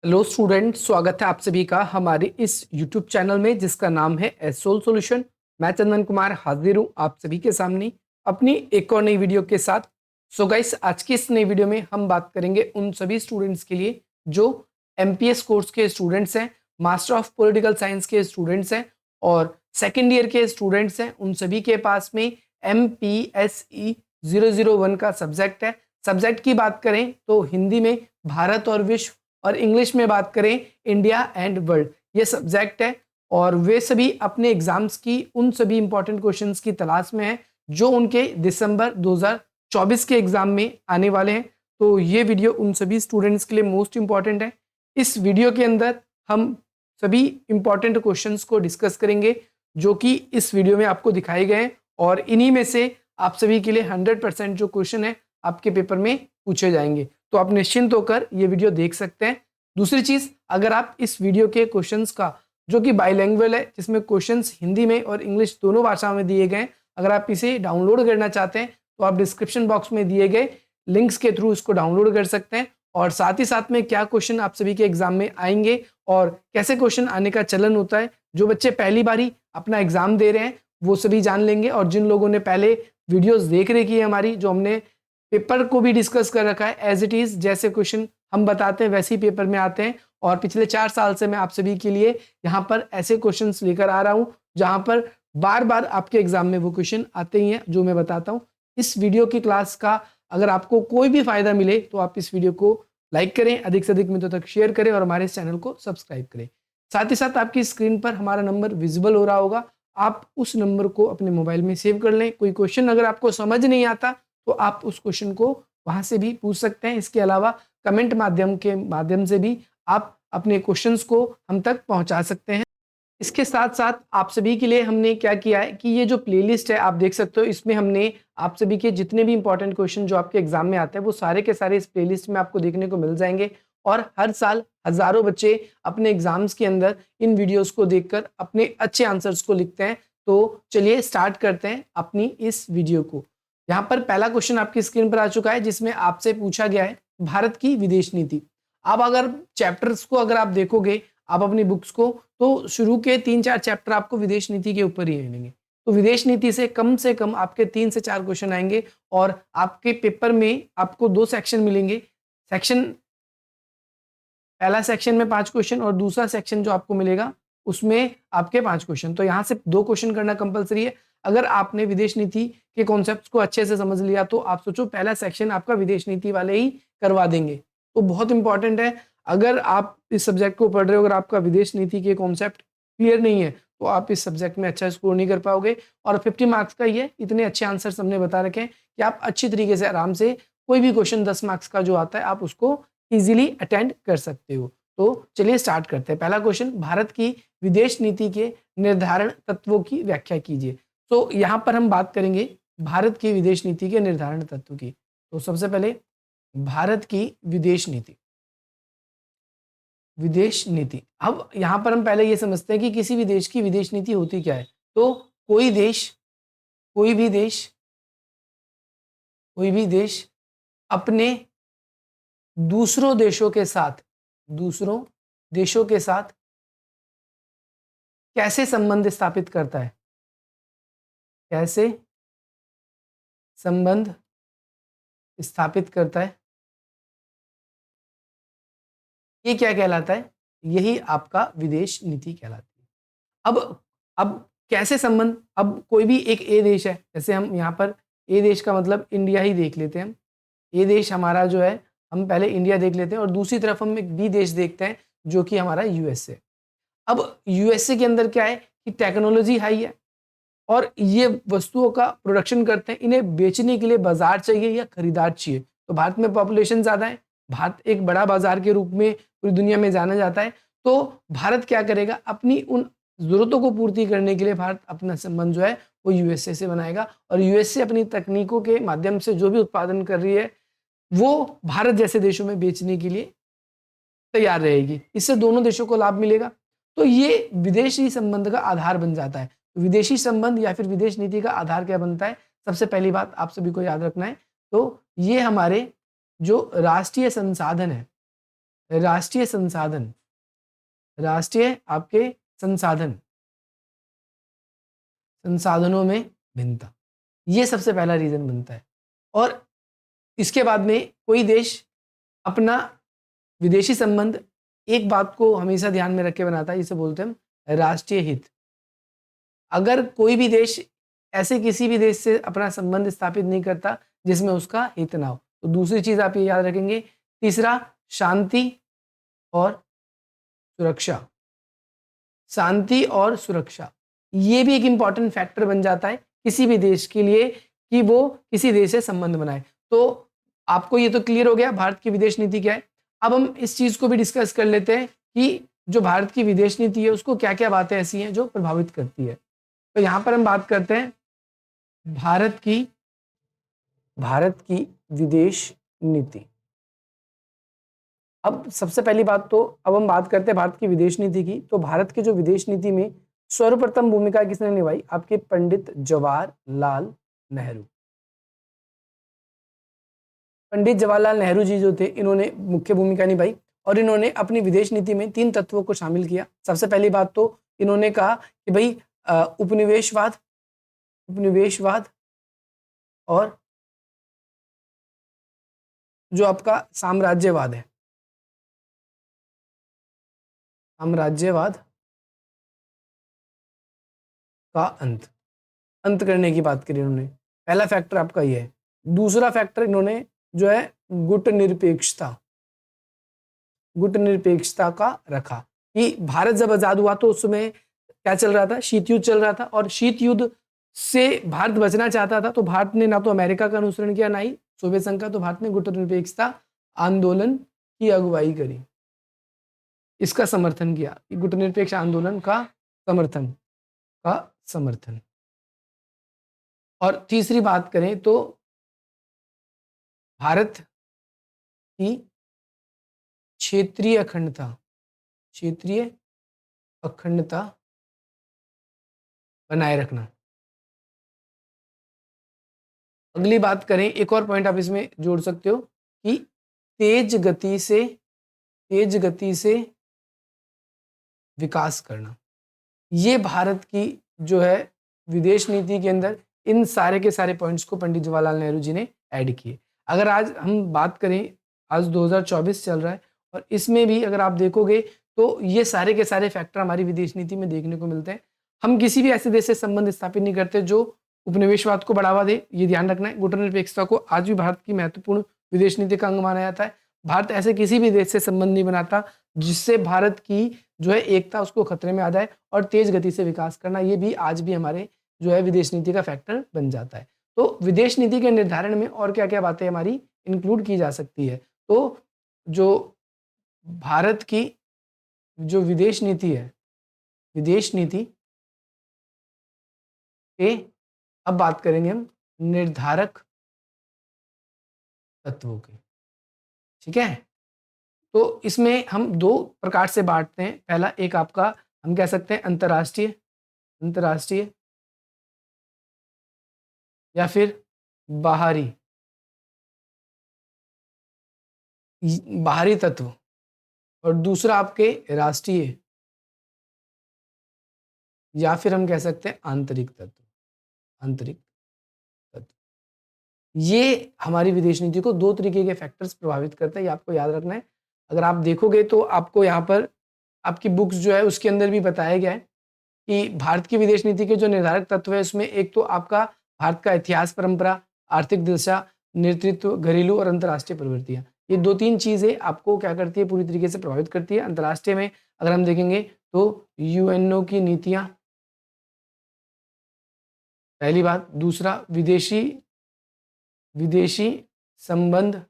Hello student, स्वागत है आप सभी का हमारे इस यूट्यूब चैनल में जिसका नाम है एसोल सॉल्यूशन। मैं चंदन कुमार हाजिर हूँ आप सभी के सामने अपनी एक और नई वीडियो के साथ। सो गाइस, आज की इस नई वीडियो में हम बात करेंगे उन सभी स्टूडेंट्स के लिए जो एमपीएस कोर्स के स्टूडेंट्स हैं, मास्टर ऑफ पॉलिटिकल साइंस के स्टूडेंट्स हैं और सेकेंड ईयर के स्टूडेंट्स हैं। उन सभी के पास में MPSE 001 का सब्जेक्ट है। सब्जेक्ट की बात करें तो हिंदी में भारत और विश्व और इंग्लिश में बात करें इंडिया एंड वर्ल्ड, ये सब्जेक्ट है। और वे सभी अपने एग्जाम्स की उन सभी इंपॉर्टेंट क्वेश्चंस की तलाश में हैं जो उनके दिसंबर 2024 के एग्जाम में आने वाले हैं। तो ये वीडियो उन सभी स्टूडेंट्स के लिए मोस्ट इंपॉर्टेंट है। इस वीडियो के अंदर हम सभी इंपॉर्टेंट क्वेश्चंस को डिस्कस करेंगे जो कि इस वीडियो में आपको दिखाए गए हैं और इन्हीं में से आप सभी के लिए 100% जो क्वेश्चन है आपके पेपर में पूछे जाएंगे। तो आप निश्चिंत होकर ये वीडियो देख सकते हैं। दूसरी चीज, अगर आप इस वीडियो के क्वेश्चंस का जो कि बाइलैंग्वेज है, जिसमें क्वेश्चंस हिंदी में और इंग्लिश दोनों भाषाओं में दिए गए हैं, अगर आप इसे डाउनलोड करना चाहते हैं तो आप डिस्क्रिप्शन बॉक्स में दिए गए लिंक्स के थ्रू इसको डाउनलोड कर सकते हैं। और साथ ही साथ में क्या क्वेश्चन आप सभी के एग्जाम में आएंगे और कैसे क्वेश्चन आने का चलन होता है, जो बच्चे पहली बारी अपना एग्जाम दे रहे हैं वो सभी जान लेंगे। और जिन लोगों ने पहले वीडियोस देख रखी है हमारी, जो हमने पेपर को भी डिस्कस कर रखा है, एज इट इज जैसे क्वेश्चन हम बताते हैं वैसे ही पेपर में आते हैं। और पिछले 4 साल से मैं आप सभी के लिए यहाँ पर ऐसे क्वेश्चंस लेकर आ रहा हूँ जहाँ पर बार बार आपके एग्जाम में वो क्वेश्चन आते ही हैं जो मैं बताता हूँ। इस वीडियो की क्लास का अगर आपको कोई भी फायदा मिले तो आप इस वीडियो को लाइक करें, अधिक से अधिक मित्रों तक शेयर करें और हमारे इस चैनल को सब्सक्राइब करें। साथ ही साथ आपकी स्क्रीन पर हमारा नंबर विजिबल हो रहा होगा, आप उस नंबर को अपने मोबाइल में सेव कर लें। कोई क्वेश्चन अगर आपको समझ नहीं आता तो आप उस क्वेश्चन को वहां से भी पूछ सकते हैं। इसके अलावा कमेंट माध्यम से भी आप अपने क्वेश्चंस को हम तक पहुंचा सकते हैं। इसके साथ साथ आप सभी के लिए हमने क्या किया है कि ये जो प्लेलिस्ट है आप देख सकते हो, इसमें हमने आप सभी के जितने भी इंपॉर्टेंट क्वेश्चन जो आपके एग्जाम में आते हैं वो सारे के सारे इस प्लेलिस्ट में आपको देखने को मिल जाएंगे। और हर साल हजारों बच्चे अपने एग्जाम्स के अंदर इन वीडियोस को देखकर अपने अच्छे आंसर्स को लिखते हैं। तो चलिए स्टार्ट करते हैं अपनी इस वीडियो को। यहाँ पर पहला क्वेश्चन आपकी स्क्रीन पर आ चुका है जिसमें आपसे पूछा गया है भारत की विदेश नीति। अब अगर चैप्टर्स को अगर आप देखोगे आप अपनी बुक्स को, तो शुरू के 3-4 चैप्टर आपको विदेश नीति के ऊपर ही मिलेंगे। तो विदेश नीति से कम आपके 3 से 4 क्वेश्चन आएंगे और आपके पेपर में आपको 2 सेक्शन मिलेंगे। पहला सेक्शन में 5 क्वेश्चन और दूसरा सेक्शन जो आपको मिलेगा उसमें आपके 5 क्वेश्चन। तो यहाँ से 2 क्वेश्चन करना कंपलसरी है। अगर आपने विदेश नीति के कॉन्सेप्ट्स को अच्छे से समझ लिया तो आप सोचो पहला सेक्शन आपका विदेश नीति वाले ही करवा देंगे। तो बहुत इंपॉर्टेंट है, अगर आप इस सब्जेक्ट को पढ़ रहे हो, अगर आपका विदेश नीति के कॉन्सेप्ट क्लियर नहीं है तो आप इस सब्जेक्ट में अच्छा स्कोर नहीं कर पाओगे। और 50 मार्क्स का ही है, इतने अच्छे आंसर हमने बता रखे हैं कि आप अच्छी तरीके से आराम से कोई भी क्वेश्चन 10 मार्क्स का जो आता है आप उसको इजीली अटेंड कर सकते हो। तो चलिए स्टार्ट करते हैं। पहला क्वेश्चन, भारत की विदेश नीति के निर्धारण तत्वों की व्याख्या कीजिए। तो यहाँ पर हम बात करेंगे भारत की विदेश नीति के निर्धारण तत्व की। तो सबसे पहले भारत की विदेश नीति, विदेश नीति। अब यहाँ पर हम पहले ये समझते हैं कि किसी भी देश की विदेश नीति होती क्या है। तो कोई देश, कोई भी देश, कोई भी देश अपने दूसरों देशों के साथ, दूसरों देशों के साथ कैसे संबंध स्थापित करता है, कैसे संबंध स्थापित करता है, ये क्या कहलाता है, यही आपका विदेश नीति कहलाती है। अब कैसे संबंध, अब कोई भी एक ए देश है, जैसे हम यहाँ पर ए देश का मतलब इंडिया ही देख लेते हैं। हम ए देश हमारा जो है, हम पहले इंडिया देख लेते हैं और दूसरी तरफ हम एक बी देश देखते हैं जो कि हमारा यूएसए। अब यूएसए के अंदर क्या है कि टेक्नोलॉजी हाई है और ये वस्तुओं का प्रोडक्शन करते हैं, इन्हें बेचने के लिए बाजार चाहिए या खरीदार चाहिए। तो भारत में पॉपुलेशन ज़्यादा है, भारत एक बड़ा बाजार के रूप में पूरी दुनिया में जाना जाता है। तो भारत क्या करेगा, अपनी उन ज़रूरतों को पूर्ति करने के लिए भारत अपना संबंध जो है वो यूएसए से बनाएगा और यूएसए अपनी तकनीकों के माध्यम से जो भी उत्पादन कर रही है वो भारत जैसे देशों में बेचने के लिए तैयार रहेगी। इससे दोनों देशों को लाभ मिलेगा। तो ये विदेशी संबंध का आधार बन जाता है। विदेशी संबंध या फिर विदेश नीति का आधार क्या बनता है, सबसे पहली बात आप सभी को याद रखना है। तो ये हमारे जो राष्ट्रीय संसाधन है, राष्ट्रीय संसाधन, राष्ट्रीय आपके संसाधनों में भिन्नता, ये सबसे पहला रीजन बनता है। और इसके बाद में कोई देश अपना विदेशी संबंध एक बात को हमेशा ध्यान में रख के बनाता है, जिसे बोलते हैं हम राष्ट्रीय हित। अगर कोई भी देश ऐसे किसी भी देश से अपना संबंध स्थापित नहीं करता जिसमें उसका हित ना हो, तो दूसरी चीज आप ये याद रखेंगे। तीसरा, शांति और सुरक्षा, शांति और सुरक्षा, ये भी एक इंपॉर्टेंट फैक्टर बन जाता है किसी भी देश के लिए कि वो किसी देश से संबंध बनाए। तो आपको ये तो क्लियर हो गया भारत की विदेश नीति क्या है। अब हम इस चीज को भी डिस्कस कर लेते हैं कि जो भारत की विदेश नीति है उसको क्या क्या बातें ऐसी हैं जो प्रभावित करती है। तो यहाँ पर हम बात करते हैं भारत की विदेश नीति। अब सबसे पहली बात, तो अब हम बात करते हैं भारत की विदेश नीति की। तो भारत की जो विदेश नीति में सर्वप्रथम भूमिका किसने निभाई? आपके पंडित जवाहरलाल नेहरू। पंडित जवाहरलाल नेहरू जी जो थे, इन्होंने मुख्य भूमिका निभाई और इन्होंने अपनी विदेश नीति में 3 तत्वों को शामिल किया। सबसे पहली बात तो इन्होंने कहा कि भाई उपनिवेशवाद और जो आपका साम्राज्यवाद है, साम्राज्यवाद का अंत करने की बात करी इन्होंने। पहला फैक्टर आपका ये है। दूसरा फैक्टर इन्होंने जो है गुट निरपेक्षता का रखा कि भारत जब आजाद हुआ तो उस समय क्या चल रहा था? शीत युद्ध चल रहा था, और शीत युद्ध से भारत बचना चाहता था। तो भारत ने ना तो अमेरिका का अनुसरण किया ना ही सोवियत संघ का, तो भारत ने गुट निरपेक्षता आंदोलन की अगुवाई करी, इसका समर्थन किया, गुटनिरपेक्ष आंदोलन का समर्थन। और तीसरी बात करें तो भारत की क्षेत्रीय अखंडता बनाए रखना। अगली बात करें, एक और पॉइंट आप इसमें जोड़ सकते हो कि तेज गति से विकास करना। ये भारत की जो है विदेश नीति के अंदर इन सारे के सारे पॉइंट्स को पंडित जवाहरलाल नेहरू जी ने ऐड किए। अगर आज हम बात करें, आज 2024 चल रहा है और इसमें भी अगर आप देखोगे तो ये सारे के सारे फैक्टर हमारी विदेश नीति में देखने को मिलते हैं। हम किसी भी ऐसे देश से संबंध स्थापित नहीं करते जो उपनिवेशवाद को बढ़ावा दे, ये ध्यान रखना है। गुटनिरपेक्षता को आज भी भारत की महत्वपूर्ण विदेश नीति का अंग माना जाता है। भारत ऐसे किसी भी देश से संबंध नहीं बनाता जिससे भारत की जो है एकता उसको खतरे में आ जाए, और तेज गति से विकास करना ये भी आज भी हमारे जो है विदेश नीति का फैक्टर बन जाता है। तो विदेश नीति के निर्धारण में और क्या क्या बातें हमारी इंक्लूड की जा सकती है? तो जो भारत की जो विदेश नीति है, विदेश नीति के अब बात करेंगे हम निर्धारक तत्वों के, ठीक है। तो इसमें हम 2 प्रकार से बांटते हैं। पहला, एक आपका हम कह सकते हैं अंतर्राष्ट्रीय या फिर बाहरी तत्व, और दूसरा आपके राष्ट्रीय या फिर हम कह सकते हैं आंतरिक तत्व। ये हमारी विदेश नीति को 2 तरीके के फैक्टर्स प्रभावित करते हैं, ये आपको याद रखना है। अगर आप देखोगे तो आपको यहाँ पर आपकी बुक्स जो है उसके अंदर भी बताया गया है कि भारत की विदेश नीति के जो निर्धारक तत्व है उसमें एक तो आपका भारत का इतिहास, परंपरा, आर्थिक दिशा, नेतृत्व, घरेलू और अंतर्राष्ट्रीय प्रवृत्तियां। ये 2-3 चीजें आपको क्या करती है? पूरी तरीके से प्रभावित करती है। अंतर्राष्ट्रीय में अगर हम देखेंगे तो यूएनओ की नीतियां, पहली बात। दूसरा, विदेशी संबंध,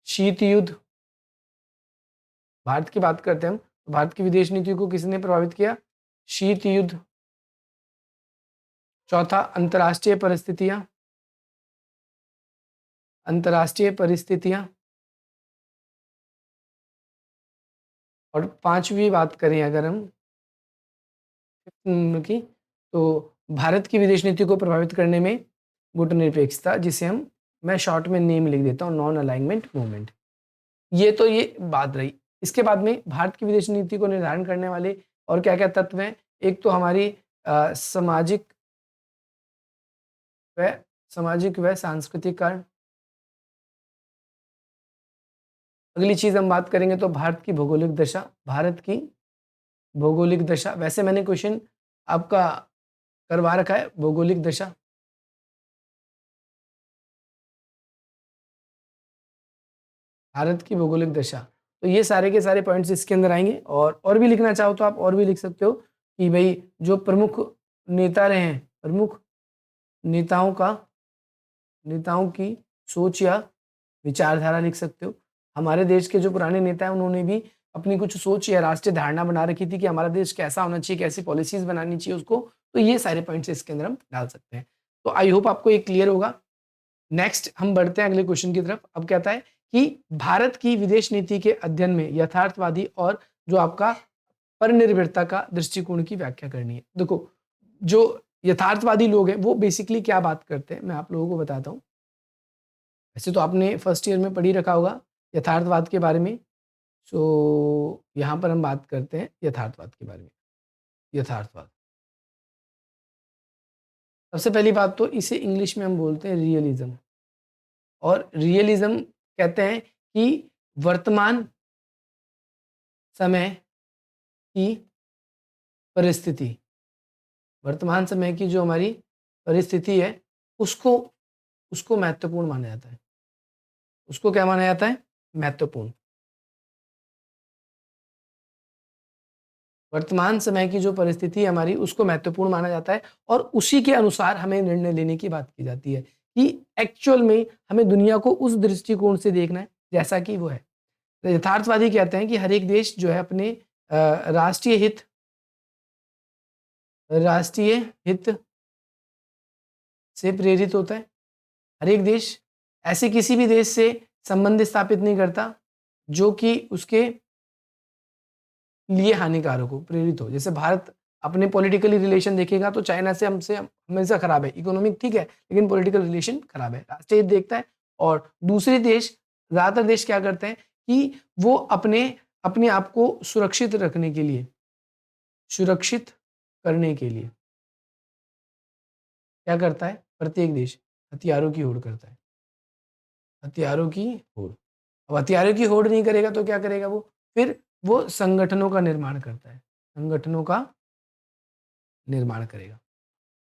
शीत युद्ध। भारत की बात करते हैं हम, भारत की विदेश नीति को किसने प्रभावित किया? शीत युद्ध। चौथा, अंतर्राष्ट्रीय परिस्थितियां। और 5वीं बात करें अगर हम की, तो भारत की विदेश नीति को प्रभावित करने में गुटनिरपेक्षता, जिसे मैं शॉर्ट में नेम लिख देता हूँ, नॉन अलाइनमेंट मूवमेंट। ये बात रही। इसके बाद में भारत की विदेश नीति को निर्धारण करने वाले और क्या-क्या तत्व हैं? एक तो हमारी व सामाजिक व सांस्कृतिक कारण। अगली चीज़ हम बात करेंगे तो भारत की भौगोलिक दशा, भारत की भौगोलिक दशा। वैसे मैंने क्वेश्चन आपका करवा रखा है भौगोलिक दशा। भारत की भौगोलिक दशा। तो ये सारे के सारे पॉइंट्स इसके अंदर आएँगे और भी लिखना चाहो तो आप और भी लिख सकते हो कि भई जो प्रमुख नेता रहे हैं, प्रमुख नेताओं की सोच या विचारधारा लिख सकते हो। हमारे देश के जो पुराने नेता हैं उन्होंने भी अपनी कुछ सोच या राष्ट्रीय धारणा बना रखी थी कि हमारा देश कैसा होना चाहिए, कैसी पॉलिसीज़ बनानी चाहिए उसको। तो ये सारे पॉइंट्स इसके अंदर हम डाल सकते हैं। तो आई होप आपको ये क्लियर होगा। नेक्स्ट हम बढ़ते हैं अगले क्वेश्चन की तरफ। अब कहता है कि भारत की विदेश नीति के अध्ययन में यथार्थवादी और जो आपका परनिर्भरता का दृष्टिकोण की व्याख्या करनी है। देखो, जो यथार्थवादी लोग हैं वो बेसिकली क्या बात करते हैं, मैं आप लोगों को बताता हूँ। वैसे तो आपने फर्स्ट ईयर में पढ़ ही रखा होगा यथार्थवाद के बारे में। सो यहाँ पर हम बात करते हैं यथार्थवाद के बारे में। यथार्थवाद, सबसे पहली बात तो इसे इंग्लिश में हम बोलते हैं रियलिज्म। और रियलिज्म कहते हैं कि वर्तमान समय की परिस्थिति, वर्तमान समय की जो हमारी परिस्थिति है उसको उसको महत्वपूर्ण माना जाता है। उसको क्या माना जाता है? महत्वपूर्ण। वर्तमान समय की जो परिस्थिति है हमारी उसको महत्वपूर्ण माना जाता है और उसी के अनुसार हमें निर्णय लेने की बात की जाती है कि एक्चुअल में हमें दुनिया को उस दृष्टिकोण से देखना है जैसा कि वो है। तो यथार्थवादी कहते हैं कि हर एक देश जो है अपने राष्ट्रीय हित राष्ट्रीय हित से प्रेरित होता है। हर एक देश ऐसे किसी भी देश से संबंध स्थापित नहीं करता जो कि उसके लिए हानिकारक हो, प्रेरित हो। जैसे भारत अपने पॉलिटिकली रिलेशन देखेगा तो चाइना से हमसे हमेशा खराब है। इकोनॉमिक ठीक है, लेकिन पॉलिटिकल रिलेशन खराब है। राष्ट्रीय हित देखता है और दूसरे देश, ज़्यादातर देश क्या करते हैं कि वो अपने आप को सुरक्षित रखने के लिए, सुरक्षित करने के लिए क्या करता है? प्रत्येक देश हथियारों की होड़ करता है। हथियारों की होड़। अब हथियारों की होड़ नहीं करेगा तो क्या करेगा वो? फिर वो संगठनों का निर्माण करता है। संगठनों का निर्माण करेगा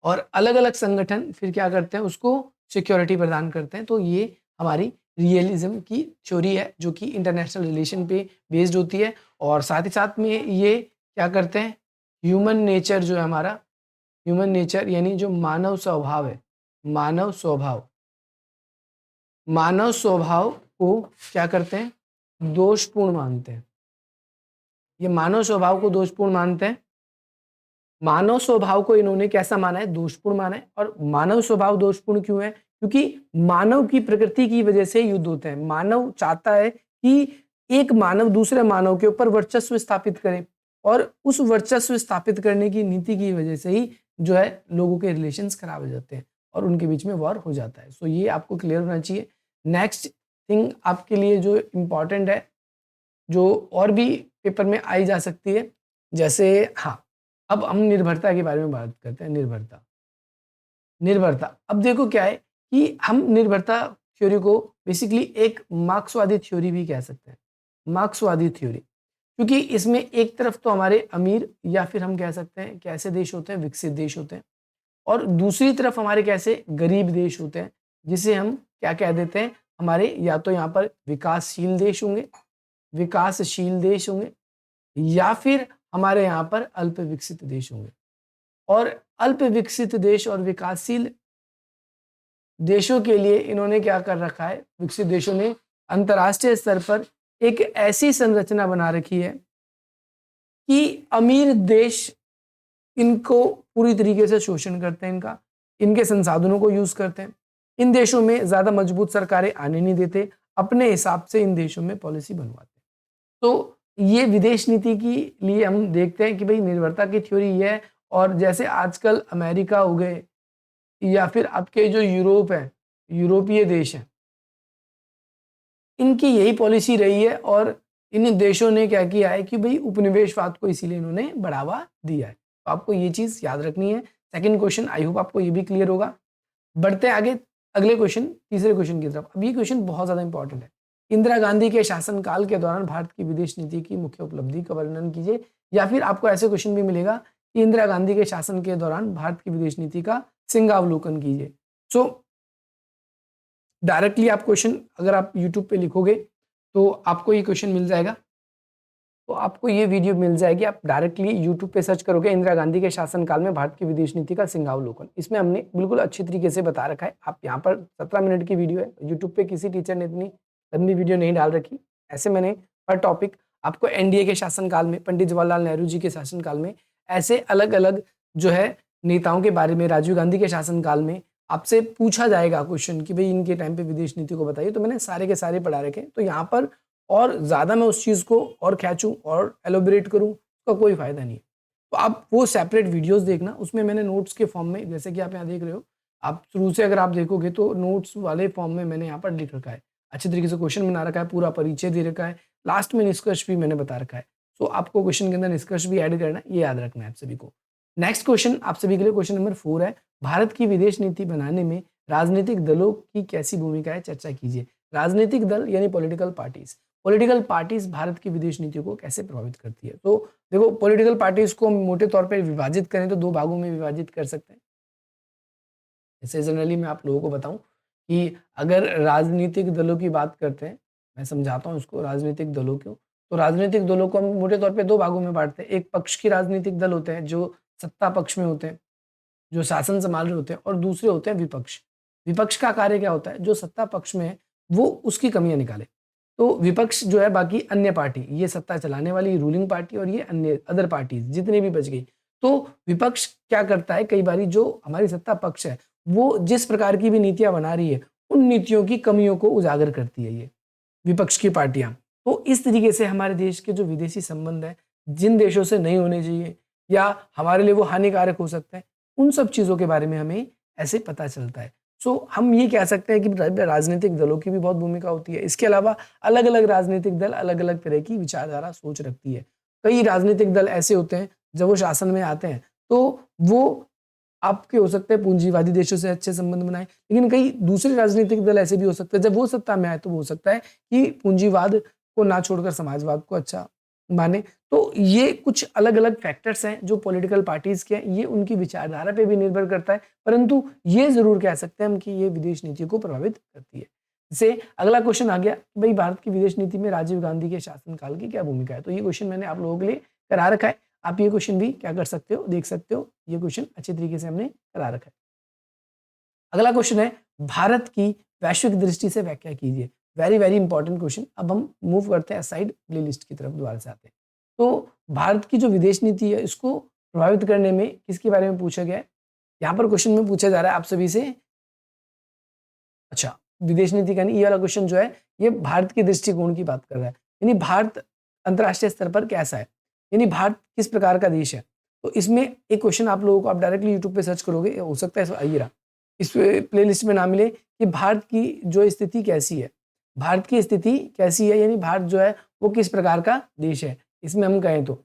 और अलग-अलग संगठन फिर क्या करते हैं? उसको सिक्योरिटी प्रदान करते हैं। तो ये हमारी रियलिज़्म की थ्योरी है जो कि इंटरनेशनल रिलेशन पे बेस्ड होती है और साथ ही साथ में ये क्या करते हैं? ह्यूमन नेचर जो है हमारा, ह्यूमन नेचर यानी जो मानव स्वभाव है, मानव स्वभाव, मानव स्वभाव को क्या करते हैं? दोषपूर्ण मानते हैं। ये मानव स्वभाव को दोषपूर्ण मानते हैं। मानव स्वभाव को इन्होंने कैसा माना है? दोषपूर्ण माना है। और मानव स्वभाव दोषपूर्ण क्यों है? क्योंकि मानव की प्रकृति की वजह से युद्ध होते हैं। मानव चाहता है कि एक मानव दूसरे मानव के ऊपर वर्चस्व स्थापित करे और उस वर्चस्व स्थापित करने की नीति की वजह से ही जो है लोगों के रिलेशंस खराब हो जाते हैं और उनके बीच में वॉर हो जाता है। सो ये आपको क्लियर होना चाहिए। नेक्स्ट थिंग आपके लिए जो इम्पोर्टेंट है, जो और भी पेपर में आई जा सकती है, जैसे हाँ, अब हम निर्भरता के बारे में बात करते हैं। निर्भरता, निर्भरता। अब देखो क्या है कि हम निर्भरता थ्योरी को बेसिकली एक मार्क्सवादी थ्योरी भी कह सकते हैं। मार्क्सवादी थ्योरी, क्योंकि इसमें एक तरफ तो हमारे अमीर या फिर हम कह सकते हैं कैसे देश होते हैं? विकसित देश होते हैं और दूसरी तरफ हमारे कैसे गरीब देश होते हैं, जिसे हम क्या कह देते हैं? हमारे या तो यहाँ पर विकासशील देश होंगे, विकासशील देश होंगे या फिर हमारे यहाँ पर अल्प विकसित देश होंगे। और अल्प विकसित देश और विकासशील देशों के लिए इन्होंने क्या कर रखा है? विकसित देशों ने अंतर्राष्ट्रीय स्तर पर एक ऐसी संरचना बना रखी है कि अमीर देश इनको पूरी तरीके से शोषण करते हैं, इनके संसाधनों को यूज करते हैं। इन देशों में ज्यादा मजबूत सरकारें आने नहीं देते, अपने हिसाब से इन देशों में पॉलिसी बनवाते हैं। तो ये विदेश नीति की लिए हम देखते हैं कि भाई निर्भरता की थ्योरी ये है। और जैसे आजकल अमेरिका हो गए या फिर आपके जो यूरोप है, यूरोपीय देश हैं, इनकी यही पॉलिसी रही है और इन देशों ने क्या किया है कि भाई उपनिवेशवाद को इसीलिए इन्होंने बढ़ावा दिया है। तो आपको ये चीज़ याद रखनी है। सेकंड क्वेश्चन, आई होप आपको ये भी क्लियर होगा। बढ़ते हैं आगे अगले क्वेश्चन, तीसरे क्वेश्चन की तरफ। अब ये क्वेश्चन बहुत ज़्यादा इंपॉर्टेंट है। इंदिरा गांधी के शासनकाल के दौरान भारत की विदेश नीति की मुख्य उपलब्धि का वर्णन कीजिए। या फिर आपको ऐसे क्वेश्चन भी मिलेगा कि इंदिरा गांधी के शासन के दौरान भारत की विदेश नीति का सिंहावलोकन कीजिए। सो डायरेक्टली आप क्वेश्चन अगर आप यूट्यूब पे लिखोगे तो आपको ये क्वेश्चन मिल जाएगा। तो आपको ये वीडियो मिल जाएगी, आप डायरेक्टली यूट्यूब पे सर्च करोगे इंदिरा गांधी के शासनकाल में भारत की विदेश नीति का सिंहावलोकन। इसमें हमने बिल्कुल अच्छी तरीके से बता रखा है। आप यहाँ पर 17 मिनट की वीडियो है, यूट्यूब पे किसी टीचर ने इतनी लंबी वीडियो नहीं डाल रखी। ऐसे मैंने हर टॉपिक आपको एनडीए के शासनकाल में, पंडित जवाहरलाल नेहरू जी के शासनकाल में, ऐसे अलग अलग जो है नेताओं के बारे में, राजीव गांधी के शासनकाल में आपसे पूछा जाएगा क्वेश्चन कि भाई इनके टाइम पे विदेश नीति को बताइए, तो मैंने सारे के सारे पढ़ा रखे। तो यहाँ पर और ज़्यादा मैं उस चीज़ को और खींचूँ और एलोबरेट करूँ, उसका कोई फ़ायदा नहीं है। तो आप वो सेपरेट वीडियोस देखना, उसमें मैंने नोट्स के फॉर्म में, जैसे कि आप यहाँ देख रहे हो, आप शुरू से अगर आप देखोगे तो नोट्स वाले फॉर्म में मैंने यहाँ पर लिख रखा है। अच्छे तरीके से क्वेश्चन बना रखा है, पूरा परिचय दे रखा है, लास्ट में निष्कर्ष भी मैंने बता रखा है। सो आपको क्वेश्चन के अंदर निष्कर्ष भी ऐड करना है, ये याद रखना है आप सभी को। नेक्स्ट क्वेश्चन आप सभी के लिए क्वेश्चन नंबर 4 है, भारत की विदेश नीति बनाने में राजनीतिक दलों की कैसी भूमिका है, चर्चा कीजिए। राजनीतिक दल यानी पॉलिटिकल पार्टीज भारत की विदेश नीति को कैसे प्रभावित करती है। तो देखो, पॉलिटिकल पार्टीज को हम मोटे तौर पर विभाजित करें तो 2 भागों में विभाजित कर सकते हैं। जैसे जनरली मैं आप लोगों को बताऊं कि अगर राजनीतिक दलों की बात करते हैं, मैं समझाता हूं इसको, राजनीतिक दलों को, तो राजनीतिक दलों को हम मोटे तौर पे 2 भागों में बांटते हैं। एक पक्ष की राजनीतिक दल होते हैं जो सत्ता पक्ष में होते हैं, जो शासन संभाल रहे होते हैं, और दूसरे होते हैं विपक्ष। विपक्ष का कार्य क्या होता है, जो सत्ता पक्ष में है वो उसकी कमियां निकाले। तो विपक्ष जो है बाकी अन्य पार्टी, ये सत्ता चलाने वाली रूलिंग पार्टी और ये अन्य अदर पार्टी जितनी भी बच गई, तो विपक्ष क्या करता है, कई बारी जो हमारी सत्ता पक्ष है वो जिस प्रकार की भी नीतियां बना रही है, उन नीतियों की कमियों को उजागर करती है ये विपक्ष की पार्टियां। तो इस तरीके से हमारे देश के जो विदेशी संबंध है, जिन देशों से नहीं होने चाहिए या हमारे लिए वो हानिकारक हो सकते हैं, उन सब चीज़ों के बारे में हमें ऐसे पता चलता है। सो हम ये कह सकते हैं कि राजनीतिक दलों की भी बहुत भूमिका होती है। इसके अलावा अलग अलग राजनीतिक दल अलग अलग तरह की विचारधारा सोच रखती है। कई राजनीतिक दल ऐसे होते हैं जब वो शासन में आते हैं तो वो आपके हो सकते हैं पूंजीवादी देशों से अच्छे संबंध बनाए, लेकिन कई दूसरे राजनीतिक दल ऐसे भी हो सकते हैं जब वो सत्ता में आए तो वो हो सकता है कि पूंजीवाद को ना छोड़कर समाजवाद को अच्छा माने। तो ये कुछ अलग अलग फैक्टर्स हैं जो पॉलिटिकल पार्टीज के हैं, ये उनकी विचारधारा पे भी निर्भर करता है, परंतु ये जरूर कह सकते हैं हम कि ये विदेश नीति को प्रभावित करती है। जैसे अगला क्वेश्चन आ गया, भाई भारत की विदेश नीति में राजीव गांधी के शासनकाल की क्या भूमिका है। तो ये क्वेश्चन मैंने आप लोगों के लिए करा रखा है, आप ये क्वेश्चन भी क्या कर सकते हो, देख सकते हो। ये क्वेश्चन अच्छे तरीके से हमने करा रखा है। अगला क्वेश्चन है, भारत की वैश्विक दृष्टि से व्याख्या कीजिए। Very very important question. अब हम मूव करते हैं साइड प्लेलिस्ट की तरफ, दोबारा से आते हैं। तो भारत की जो विदेश नीति है इसको प्रभावित करने में किसके बारे में पूछा गया है, यहाँ पर क्वेश्चन में पूछा जा रहा है आप सभी से। अच्छा, विदेश नीति का नहीं, ये वाला क्वेश्चन जो है ये भारत के दृष्टिकोण की बात कर रहा है, यानी भारत अंतर्राष्ट्रीय स्तर पर कैसा है, यानी भारत किस प्रकार का देश है। तो इसमें एक क्वेश्चन आप लोगों को, आप डायरेक्टली यूट्यूब पे सर्च करोगे, हो सकता है आइए रहा इस प्लेलिस्ट में ना मिले, कि भारत की जो स्थिति कैसी है, भारत की स्थिति कैसी है, यानी भारत जो है वो किस प्रकार का देश है। इसमें हम कहें तो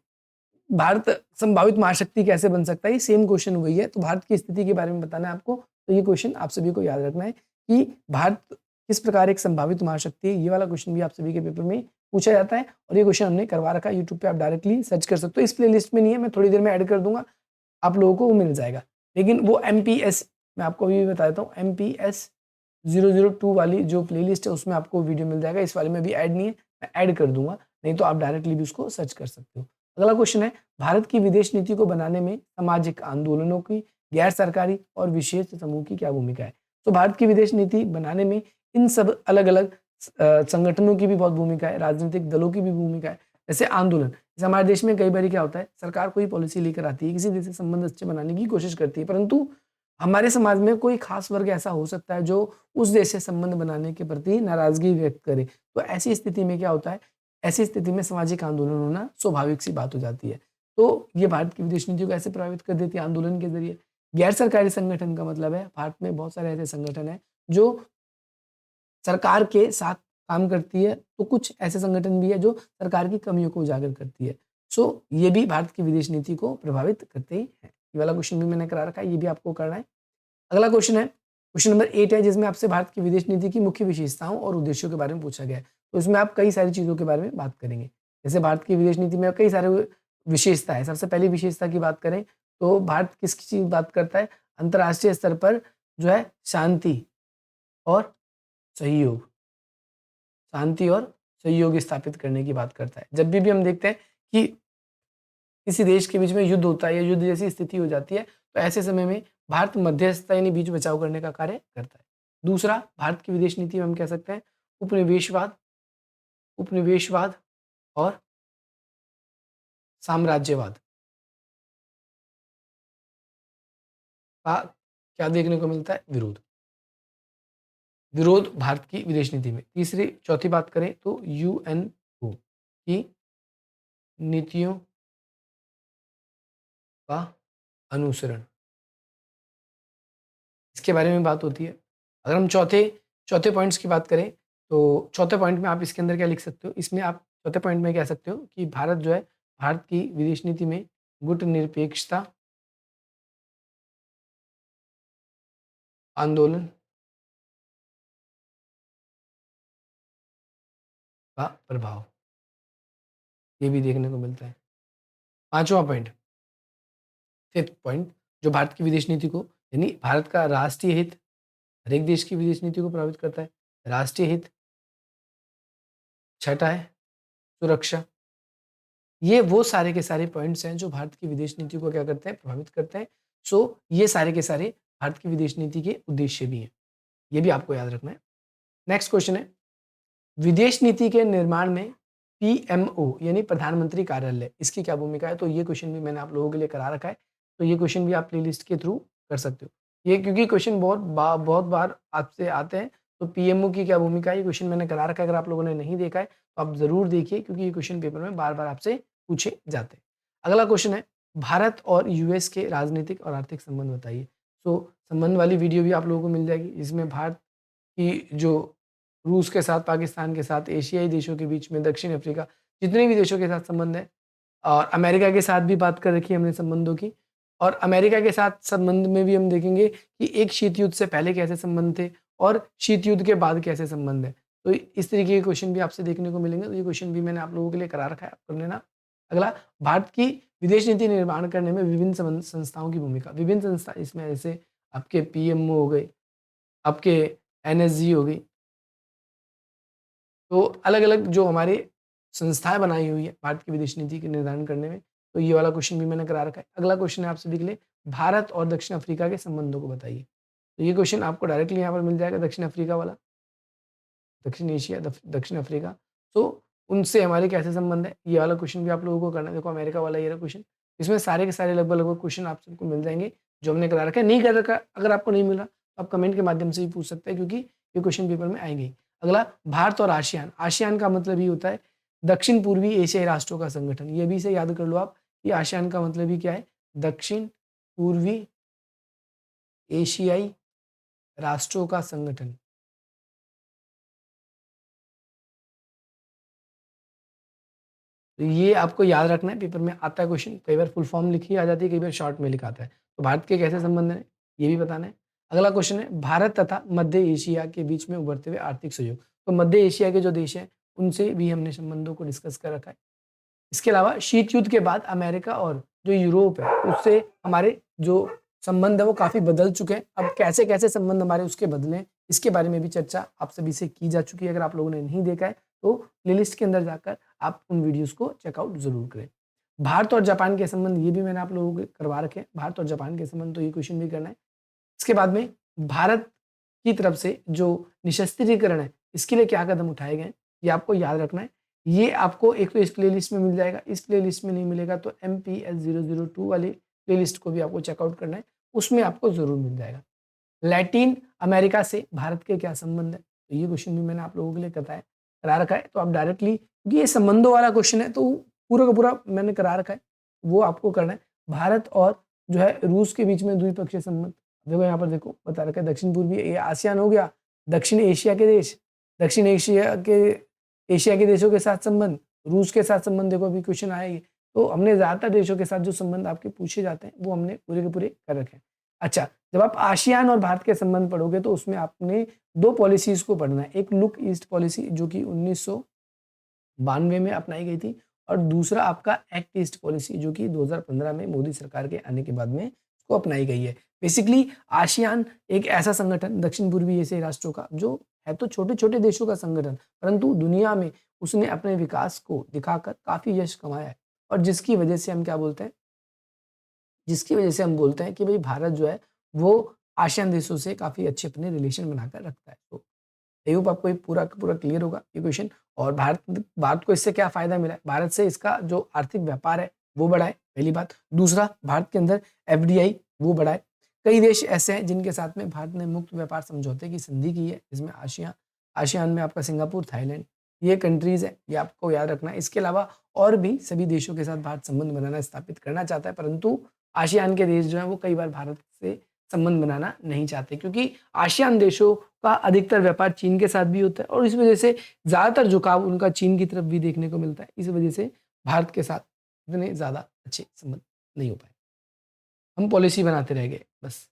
भारत संभावित महाशक्ति कैसे बन सकता है, ये सेम क्वेश्चन वही है। तो भारत की स्थिति के बारे में बताना है आपको, तो ये क्वेश्चन आप सभी को याद रखना है कि भारत किस प्रकार एक संभावित महाशक्ति है। ये वाला क्वेश्चन भी आप सभी के पेपर में पूछा जाता है और ये क्वेश्चन हमने करवा रखा है यूट्यूब पे, आप डायरेक्टली सर्च कर सकते हो। इस प्लेलिस्ट में नहीं है, मैं थोड़ी देर में ऐड कर दूंगा, आप लोगों को वो मिल जाएगा। लेकिन वो MPS, मैं आपको अभी बता देता हूँ, MPS 002 वाली जो प्लेलिस्ट है उसमें आपको वीडियो मिल जाएगा। इस वाले में भी ऐड नहीं है, मैं ऐड कर दूंगा, नहीं तो आप डायरेक्टली भी उसको सर्च कर सकते हो। अगला क्वेश्चन है, भारत की विदेश नीति को बनाने में सामाजिक आंदोलनों की, गैर सरकारी और विशेष समूह की क्या भूमिका है। तो भारत की विदेश नीति बनाने में इन सब अलग अलग संगठनों की भी बहुत भूमिका है, राजनीतिक दलों की भी भूमिका है। जैसे आंदोलन, जैसे हमारे देश में कई बार क्या होता है, सरकार कोई पॉलिसी लेकर आती है, किसी देश से संबंध अच्छे बनाने की कोशिश करती है, परंतु हमारे समाज में कोई खास वर्ग ऐसा हो सकता है जो उस देश से संबंध बनाने के प्रति नाराजगी व्यक्त करे। तो ऐसी स्थिति में क्या होता है, ऐसी स्थिति में सामाजिक आंदोलन होना स्वाभाविक सी बात हो जाती है। तो ये भारत की विदेश नीति को ऐसे प्रभावित कर देती है आंदोलन के जरिए। गैर सरकारी संगठन का मतलब है, भारत में बहुत सारे ऐसे संगठन हैं जो सरकार के साथ काम करती है, तो कुछ ऐसे संगठन भी है जो सरकार की कमियों को उजागर करती है। सो ये भी भारत की विदेश नीति को प्रभावित करते ही हैं। ये वाला क्वेश्चन भी मैंने करा रखा है, ये भी आपको करना है। अगला क्वेश्चन है, क्वेश्चन नंबर 8 है, जिसमें आपसे भारत की विदेश नीति की मुख्य विशेषताओं और उद्देश्यों के बारे में पूछा गया है। तो इसमें आप कई सारी चीज़ों के बारे में बात करेंगे। जैसे भारत की विदेश नीति में कई सारे विशेषता है। सबसे पहली विशेषता की बात करें तो भारत किसकी चीज़ बात करता है? अंतर्राष्ट्रीय स्तर पर जो है शांति और सहयोग, शांति और सहयोग स्थापित करने की बात करता है। जब भी हम देखते हैं कि किसी देश के बीच में युद्ध होता है या युद्ध जैसी स्थिति हो जाती है, तो ऐसे समय में भारत मध्यस्थता यानी बीच बचाव करने का कार्य करता है। दूसरा, भारत की विदेश नीति में हम कह सकते हैं उपनिवेशवाद, उपनिवेशवाद और साम्राज्यवाद का क्या देखने को मिलता है? विरोध। विरोध भारत की विदेश नीति में। तीसरी चौथी बात करें तो यूएनओ की नीतियों का अनुसरण, इसके बारे में बात होती है। अगर हम चौथे चौथे पॉइंट्स की बात करें तो चौथे पॉइंट में आप इसके अंदर क्या लिख सकते हो? इसमें आप चौथे पॉइंट में कह सकते हो कि भारत जो है, भारत की विदेश नीति में गुटनिरपेक्षता आंदोलन का प्रभाव, ये भी देखने को मिलता है। पांचवा पॉइंट, फिफ्थ पॉइंट, जो भारत की विदेश नीति को यानी भारत का राष्ट्रीय हित हर एक देश की विदेश नीति को प्रभावित करता है। राष्ट्रीय हित। छठा है सुरक्षा। ये वो सारे के सारे पॉइंट्स हैं जो भारत की विदेश नीति को क्या करते हैं? प्रभावित करते हैं। सो ये सारे के सारे भारत की विदेश नीति के उद्देश्य भी हैं। ये भी आपको याद रखना है। नेक्स्ट क्वेश्चन है, विदेश नीति के निर्माण में पीएमओ यानी प्रधानमंत्री कार्यालय, इसकी क्या भूमिका है? तो ये क्वेश्चन भी मैंने आप लोगों के लिए करा रखा है, तो ये क्वेश्चन भी आप प्लेलिस्ट के थ्रू कर सकते हो। ये क्योंकि क्वेश्चन बहुत बार आपसे आते हैं, तो पीएमओ की क्या भूमिका है, ये क्वेश्चन मैंने करा रखा है। अगर आप लोगों ने नहीं देखा है तो आप ज़रूर देखिए, क्योंकि ये क्वेश्चन पेपर में बार-बार आपसे पूछे जाते हैं। अगला क्वेश्चन है, भारत और यूएस के राजनीतिक और आर्थिक संबंध बताइए। तो संबंध वाली वीडियो भी आप लोगों को मिल जाएगी, इसमें भारत की जो रूस के साथ, पाकिस्तान के साथ, एशियाई देशों के बीच में, दक्षिण अफ्रीका, जितने भी देशों के साथ संबंध है, और अमेरिका के साथ भी बात कर रखी है हमने संबंधों की। और अमेरिका के साथ संबंध में भी हम देखेंगे कि एक शीत युद्ध से पहले कैसे संबंध थे और शीत युद्ध के बाद कैसे संबंध है। तो इस तरीके के क्वेश्चन भी आपसे देखने को मिलेंगे, तो ये क्वेश्चन भी मैंने आप लोगों के लिए करा रखा है, आप कर लेना। अगला, भारत की विदेश नीति निर्माण करने में विभिन्न संस्थाओं की भूमिका। विभिन्न संस्था इसमें जैसे आपके पीएमओ हो गए, आपके एनएसजी हो गई, तो अलग-अलग जो हमारे संस्थाएँ बनाई हुई है भारत की विदेश नीति के निर्धारण करने में, तो ये वाला क्वेश्चन भी मैंने करा रखा है। अगला क्वेश्चन है आपसे देख लें, भारत और दक्षिण अफ्रीका के संबंधों को बताइए। तो ये क्वेश्चन आपको डायरेक्टली यहाँ पर मिल जाएगा, दक्षिण अफ्रीका वाला, दक्षिण एशिया, दक्षिण अफ्रीका। तो उनसे हमारे कैसे संबंध है, ये वाला क्वेश्चन भी आप लोगों को करना है। देखो अमेरिका वाला ये रहा क्वेश्चन, इसमें सारे के सारे लगभग क्वेश्चन आप सबको मिल जाएँगे, जो हमने करा रखा है। नहीं कर रखा, अगर आपको नहीं मिल रहा, तो आप कमेंट के माध्यम से भी पूछ सकते हैं, क्योंकि ये क्वेश्चन पेपर में आएँगे ही। अगला, भारत और आसियान। आसियान का मतलब ये होता है दक्षिण पूर्वी एशियाई राष्ट्रों का संगठन। ये भी इसे याद कर लो आप, ये आसियान का मतलब ही क्या है? दक्षिण पूर्वी एशियाई राष्ट्रों का संगठन। तो ये आपको याद रखना है, पेपर में आता है क्वेश्चन, कई बार फुल फॉर्म लिखी आ जाती है, कई बार शॉर्ट में लिखा आता है। तो भारत के कैसे संबंध हैं, ये भी बताना है। अगला क्वेश्चन है, भारत तथा मध्य एशिया के बीच में उभरते हुए आर्थिक सहयोग। तो मध्य एशिया के जो देश हैं, उनसे भी हमने संबंधों को डिस्कस कर रखा है। इसके अलावा शीत युद्ध के बाद अमेरिका और जो यूरोप है, उससे हमारे जो संबंध है वो काफ़ी बदल चुके हैं। अब कैसे-कैसे संबंध हमारे उसके बदले हैं, इसके बारे में भी चर्चा आप सभी से की जा चुकी है। अगर आप लोगों ने नहीं देखा है, तो प्लेलिस्ट के अंदर जाकर आप उन वीडियोज़ को चेकआउट ज़रूर करें। भारत और जापान के संबंध, ये भी मैंने आप लोगों को करवा रखे हैं। भारत और जापान के संबंध, तो ये क्वेश्चन भी करना है। इसके बाद में भारत की तरफ से जो निशस्त्रीकरण है, इसके लिए क्या कदम उठाए गए हैं, ये आपको याद रखना है। ये आपको एक तो इस प्लेलिस्ट में मिल जाएगा, इस प्लेलिस्ट में नहीं मिलेगा तो MPS 002 वाली प्लेलिस्ट को भी आपको चेकआउट करना है, उसमें आपको ज़रूर मिल जाएगा। लैटिन अमेरिका से भारत के क्या संबंध है, तो ये क्वेश्चन भी मैंने आप लोगों के लिए करा रखा है। तो आप डायरेक्टली, क्योंकि ये संबंधों वाला क्वेश्चन है, तो पूरा का पूरा मैंने करा रखा है, वो आपको करना है। भारत और जो है रूस के बीच में द्विपक्षीय संबंध, देखो यहाँ पर देखो बता रखा है, दक्षिण पूर्वी, ये आसियान हो गया, दक्षिण एशिया के देश, दक्षिण एशिया के देशों के साथ संबंध, रूस के साथ संबंध, देखो अभी क्वेश्चन आएगी। तो हमने ज़्यादातर देशों के साथ जो संबंध आपके पूछे जाते हैं वो हमने पूरे के पूरे कर रखे हैं। अच्छा, जब आप आसियान और भारत के संबंध पढ़ोगे तो उसमें आपने 2 पॉलिसीज़ को पढ़ना है। एक लुक ईस्ट पॉलिसी जो कि 1992 में अपनाई गई थी, और दूसरा आपका एक्ट ईस्ट पॉलिसी जो कि 2015 में मोदी सरकार के आने के बाद में इसको अपनाई गई है। बेसिकली आसियान एक ऐसा संगठन दक्षिण पूर्वी एशियाई राष्ट्रों का जो है तो छोटे-छोटे देशों का संगठन, परंतु दुनिया में उसने अपने विकास को दिखाकर काफ़ी यश कमाया है, और जिसकी वजह से हम क्या बोलते हैं, जिसकी वजह से हम बोलते हैं कि भई भारत जो है वो आसियान देशों से काफ़ी अच्छे अपने रिलेशन बनाकर रखता है। तो आई होप आपको ये पूरा का पूरा क्लियर होगा ये क्वेश्चन। और भारत भारत को इससे क्या फ़ायदा मिला है? भारत से इसका जो आर्थिक व्यापार है वो बढ़ा है, पहली बात। दूसरा, भारत के अंदर एफडीआई वो बढ़ा है। कई देश ऐसे हैं जिनके साथ में भारत ने मुक्त व्यापार समझौते की संधि की है, जिसमें आसियान में आपका सिंगापुर, थाईलैंड, ये कंट्रीज़ हैं, ये आपको याद रखना है। इसके अलावा और भी सभी देशों के साथ भारत संबंध बनाना स्थापित करना चाहता है, परंतु आसियान के देश जो हैं वो कई बार भारत से संबंध बनाना नहीं चाहते, क्योंकि आसियान देशों का अधिकतर व्यापार चीन के साथ भी होता है, और इस वजह से ज़्यादातर झुकाव उनका चीन की तरफ भी देखने को मिलता है। इस वजह से भारत के साथ इतने ज़्यादा अच्छे संबंध नहीं हो पाए। हम पॉलिसी बनाते रह गए बस।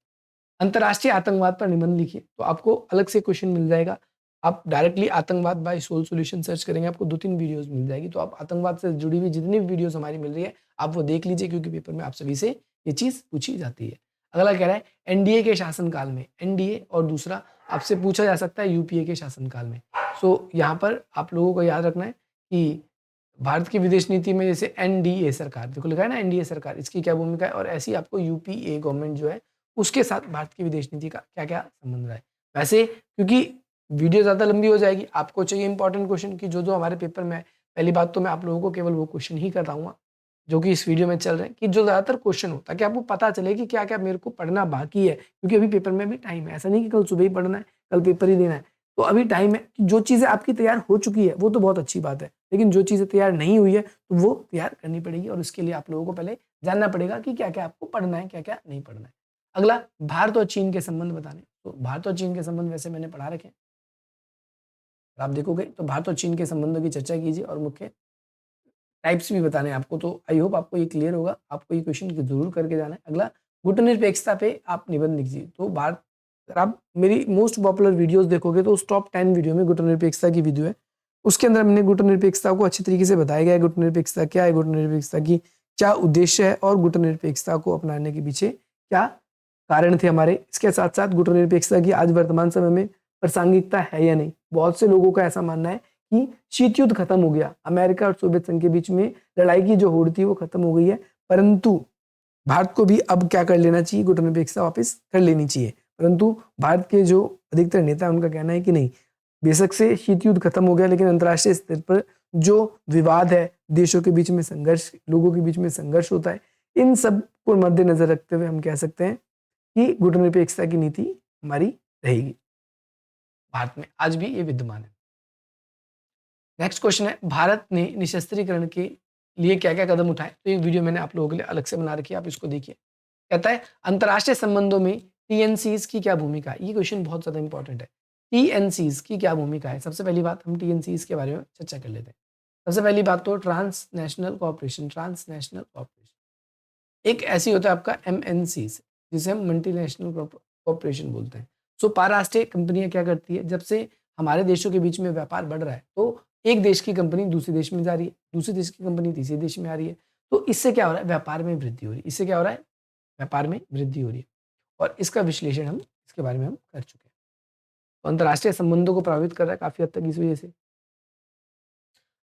अंतर्राष्ट्रीय आतंकवाद पर निबंध लिखिए, तो आपको अलग से क्वेश्चन मिल जाएगा। आप डायरेक्टली आतंकवाद बाय सोल सॉल्यूशन सर्च करेंगे, आपको 2-3 वीडियोज़ मिल जाएगी। तो आप आतंकवाद से जुड़ी हुई जितनी भी वीडियोज़ हमारी मिल रही है, आप वो देख लीजिए, क्योंकि पेपर में आप सभी से ये चीज़ पूछी जाती है। अगला कह रहा है एनडीए के शासनकाल में, एनडीए और दूसरा आपसे पूछा जा सकता है यूपीए के शासनकाल में। सो यहाँ पर आप लोगों को याद रखना है कि भारत की विदेश नीति में जैसे एनडीए सरकार, देखो लिखा है ना एनडीए सरकार, इसकी क्या भूमिका है, और ऐसी आपको यूपीए गवर्नमेंट जो है उसके साथ भारत की विदेश नीति का क्या-क्या संबंध रहा है। वैसे क्योंकि वीडियो ज़्यादा लंबी हो जाएगी, आपको चाहिए इंपॉर्टेंट क्वेश्चन कि जो-जो हमारे पेपर में है, पहली बात तो मैं आप लोगों को केवल वो क्वेश्चन ही कराऊँगा, जो कि इस वीडियो में चल रहे हैं, कि जो ज़्यादातर क्वेश्चन हो, ताकि आपको पता चले कि क्या-क्या मेरे को पढ़ना बाकी है, क्योंकि अभी पेपर में भी टाइम है। ऐसा नहीं कि कल सुबह ही पढ़ना है, कल पेपर ही देना है। तो अभी टाइम है, कि जो चीज़ें आपकी तैयार हो चुकी है, वो तो बहुत अच्छी बात है, लेकिन जो चीज़ें तैयार नहीं हुई है, तो वो तैयार करनी पड़ेगी, और उसके लिए आप लोगों को पहले जानना पड़ेगा कि क्या-क्या आपको पढ़ना है, क्या-क्या नहीं पढ़ना है। अगला, भारत और चीन के संबंध बताने। तो भारत और चीन के संबंध वैसे मैंने पढ़ा रखे हैं। आप देखोगे तो भारत और चीन के संबंधों की चर्चा कीजिए, और मुख्य टाइप्स भी बताने हैं आपको। तो आई होप आपको ये क्लियर होगा, आपको ये क्वेश्चन ज़रूर करके जाना है। अगला, गुटनिरपेक्षता पे आप निबंध लिखिए। तो भारत, अगर आप मेरी मोस्ट पॉपुलर वीडियोज़ देखोगे तो उस टॉप 10 वीडियो में गुटनिरपेक्षता की वीडियो है। उसके अंदर हमने गुटनिरपेक्षता को अच्छी तरीके से बताया गया है, गुटनिरपेक्षता क्या है, गुटनिरपेक्षता की क्या उद्देश्य है, और गुटनिरपेक्षता को अपनाने के पीछे क्या कारण थे हमारे। इसके साथ-साथ गुटनिरपेक्षता की आज वर्तमान समय में प्रासंगिकता है या नहीं। बहुत से लोगों का ऐसा मानना है कि शीत युद्ध खत्म हो गया, अमेरिका और सोवियत संघ के बीच में लड़ाई की जो होड़ थी वो खत्म हो गई है, परंतु भारत को भी अब क्या कर लेना चाहिए, गुटनिरपेक्षता वापस कर लेनी चाहिए। परंतु भारत के जो अधिकतर नेता हैं उनका कहना है कि नहीं, बेशक से शीत युद्ध खत्म हो गया, लेकिन अंतर्राष्ट्रीय स्तर पर जो विवाद है, देशों के बीच में संघर्ष, लोगों के बीच में संघर्ष होता है, इन सब को मद्देनजर रखते हुए हम कह सकते हैं कि गुटनिरपेक्षता की नीति हमारी रहेगी। भारत में आज भी ये विद्यमान है। नेक्स्ट क्वेश्चन है, भारत ने निशस्त्रीकरण के लिए क्या-क्या कदम उठाए? तो ये वीडियो मैंने आप लोगों के लिए अलग से बना रखी है, आप इसको देखिए। कहता है अंतर्राष्ट्रीय संबंधों में टीएनसीज़ की क्या भूमिका है? ये क्वेश्चन बहुत ज़्यादा इंपॉर्टेंट है। टीएनसीज़ की क्या भूमिका है? सबसे पहली बात हम टीएनसीज़ के बारे में चर्चा कर लेते हैं। सबसे पहली बात तो ट्रांसनेशनल कोऑपरेशन। एक ऐसी होता है आपका एमएनसीज़, जिसे हम मल्टीनेशनल कोऑपरेशन बोलते हैं। सो पाराष्ट्रीय कंपनियाँ क्या करती है, जब से हमारे देशों के बीच में व्यापार बढ़ रहा है, तो एक देश की कंपनी दूसरे देश में जा रही है, दूसरे देश की कंपनी तीसरे देश में आ रही है। तो इससे क्या हो रहा है, व्यापार में वृद्धि हो रही है। इससे क्या हो रहा है, व्यापार में वृद्धि हो रही है, और इसका विश्लेषण हम इसके बारे में हम कर चुके हैं। तो अंतर्राष्ट्रीय संबंधों को प्रभावित कर रहा है काफ़ी हद तक इस वजह से।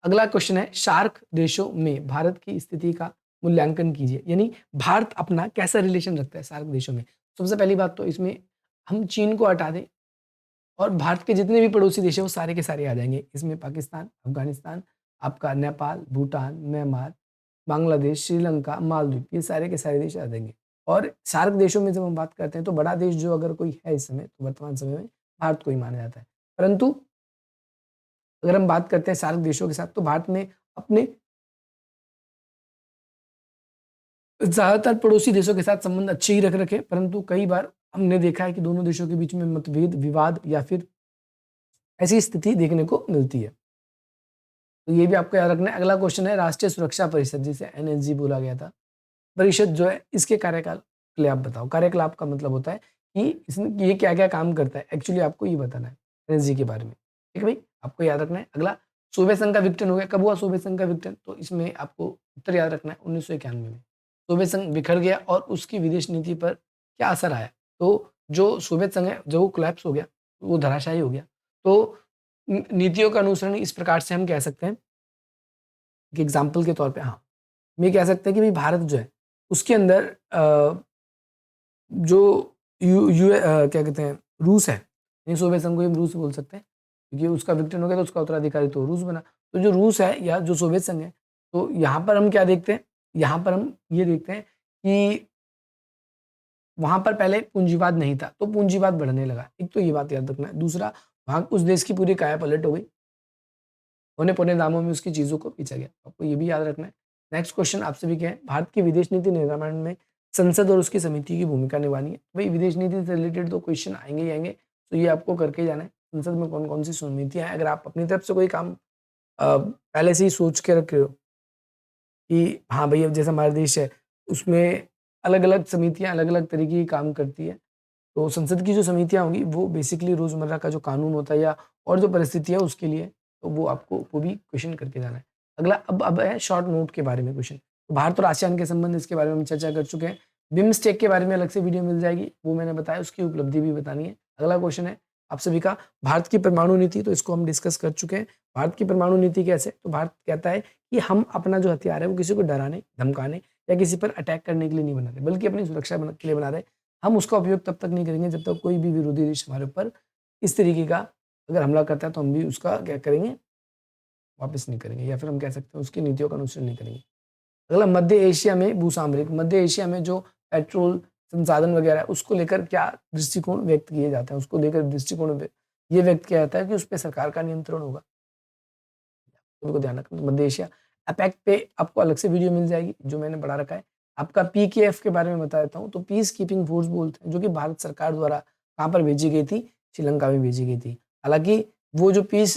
अगला क्वेश्चन है, सार्क देशों में भारत की स्थिति का मूल्यांकन कीजिए, यानी भारत अपना कैसा रिलेशन रखता है सार्क देशों में। सबसे पहली बात तो इसमें हम चीन को हटा दें, और भारत के जितने भी पड़ोसी देश हैं वो सारे के सारे आ जाएंगे। इसमें पाकिस्तान, अफगानिस्तान, आपका नेपाल, भूटान, म्यांमार, बांग्लादेश, श्रीलंका, मालदीव, ये सारे के सारे देश आ जाएंगे। और सार्क देशों में जब हम बात करते हैं तो बड़ा देश जो अगर कोई है इस समय, तो वर्तमान समय में भारत को ही माना जाता है। परंतु अगर हम बात करते हैं सार्क देशों के साथ, तो भारत ने अपने ज़्यादातर पड़ोसी देशों के साथ संबंध अच्छे ही रख रखे, परंतु कई बार हमने देखा है कि दोनों देशों के बीच में मतभेद, विवाद, या फिर ऐसी स्थिति देखने को मिलती है। तो ये भी आपको याद रखना है। अगला क्वेश्चन है राष्ट्रीय सुरक्षा परिषद, जिसे एनएसजी बोला गया था, परिषद जो है इसके कार्यकाल के लिए आप बताओ। कार्यकलाप का मतलब होता है कि इसमें ये क्या-क्या काम करता है, एक्चुअली आपको ये बताना है एनएसजी के बारे में। ठीक है भाई? आपको याद रखना है। अगला सोवियत संघ का विघटन हो गया। कब हुआ सोवियत संघ का विघटन? तो इसमें आपको उत्तर याद रखना है 1991 में। सोवियत संघ बिखर गया और उसकी विदेश नीति पर क्या असर आया? तो जो सोवियत संघ है, जब वो कोलैप्स हो गया, वो धराशायी हो गया। तो नीतियों का अनुसरण इस प्रकार से हम कह सकते हैं कि एग्ज़ाम्पल के तौर पे हाँ, हम ये कह सकते हैं कि भई भारत जो है, उसके अंदर जो क्या कहते हैं, रूस है, नहीं सोवियत संघ को ही हम रूस बोल सकते हैं, क्योंकि उसका विघटन हो गया तो उसका उत्तराधिकारी तो रूस बना। तो जो रूस है या जो सोवियत संघ है, तो यहाँ पर हम क्या देखते हैं, यहाँ पर हम ये देखते हैं कि वहाँ पर पहले पूंजीवाद नहीं था, तो पूंजीवाद बढ़ने लगा। एक तो ये बात याद रखना है। दूसरा, वहाँ उस देश की पूरी काया-पलट हो गई। औने-पौने दामों में उसकी चीज़ों को बेचा गया। आपको ये भी याद रखना है। नेक्स्ट क्वेश्चन आपसे भी क्या है, भारत की विदेश नीति निर्माण में संसद और उसकी समिति की भूमिका निभानी है। भई विदेश नीति से रिलेटेड तो क्वेश्चन आएँगे ही आएँगे, तो ये आपको करके जाना है। संसद में कौन-कौन सी समितियाँ हैं, अगर आप अपनी तरफ से कोई काम पहले से ही सोच के रखे हो कि हाँ भई, अब जैसे हमारा देश है, उसमें अलग-अलग समितियाँ अलग-अलग तरीके की काम करती हैं। तो संसद की जो समितियाँ होंगी, वो बेसिकली रोज़मर्रा का जो कानून होता है या और जो परिस्थितियाँ है उसके लिए, तो वो आपको वो भी क्वेश्चन करके जाना है। अगला अब है शॉर्ट नोट के बारे में क्वेश्चन। तो भारत और आसियान के संबंध, इसके बारे में हम चर्चा कर चुके हैं। बिम्स्टेक के बारे में अलग से वीडियो मिल जाएगी, वो मैंने बताया, उसकी उपलब्धि भी बतानी है। अगला क्वेश्चन है आप सभी का, भारत की परमाणु नीति, तो इसको हम डिस्कस कर चुके हैं। भारत की परमाणु नीति कैसे? तो भारत कहता है कि हम अपना जो हथियार है, वो किसी को डराने, धमकाने या किसी पर अटैक करने के लिए नहीं बना रहे, बल्कि अपनी सुरक्षा के लिए बना रहे हैं। हम उसका उपयोग तब तक नहीं करेंगे जब तक कोई भी विरोधी देश हमारे ऊपर इस तरीके का अगर हमला करता है, तो हम भी उसका क्या करेंगे, वापस नहीं करेंगे, या फिर हम कह सकते हैं उसकी नीतियों का अनुसरण नहीं करेंगे। अगला, मध्य एशिया में भूसामरिक, मध्य एशिया में जो पेट्रोल संसाधन वगैरह है, उसको लेकर क्या दृष्टिकोण व्यक्त किए जाते हैं, उसको लेकर दृष्टिकोण ये व्यक्त किया जाता है कि उस पर सरकार का नियंत्रण होगा। सभी को ध्यान रखना। तो मध्य एशिया, अपेक पे आपको अलग से वीडियो मिल जाएगी, जो मैंने बढ़ा रखा है। आपका पीकेएफ के बारे में बता देता हूँ। तो पीस कीपिंग फोर्स बोलते हैं, जो कि भारत सरकार द्वारा कहाँ पर भेजी गई थी? श्रीलंका में भेजी गई थी। हालाँकि वो जो पीस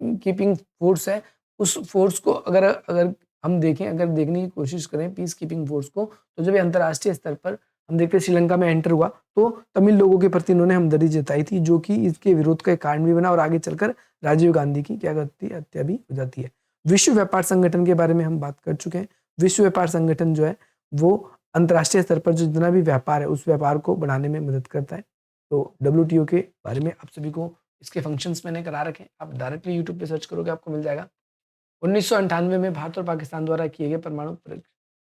कीपिंग फोर्स है, उस फोर्स को अगर अगर हम देखें, अगर देखने की कोशिश करें पीस कीपिंग फोर्स को, तो जब ये अंतर्राष्ट्रीय स्तर पर हम देखते हैं श्रीलंका में एंटर हुआ, तो तमिल लोगों के प्रति इन्होंने हमदर्दी जताई थी, जो कि इसके विरोध का एक कारण भी बना और आगे चलकर राजीव गांधी की क्या करती है, हत्या भी हो जाती है। विश्व व्यापार संगठन के बारे में हम बात कर चुके हैं। विश्व व्यापार संगठन जो है, वो अंतर्राष्ट्रीय स्तर पर जो जितना भी व्यापार है, उस व्यापार को बढ़ाने में मदद करता है। तो डब्ल्यूटीओ के बारे में आप सभी को, इसके फंक्शंस मैंने करा रखे हैं, आप डायरेक्टली यूट्यूब पे सर्च करोगे आपको मिल जाएगा। 1998 में भारत और पाकिस्तान द्वारा किए गए परमाणु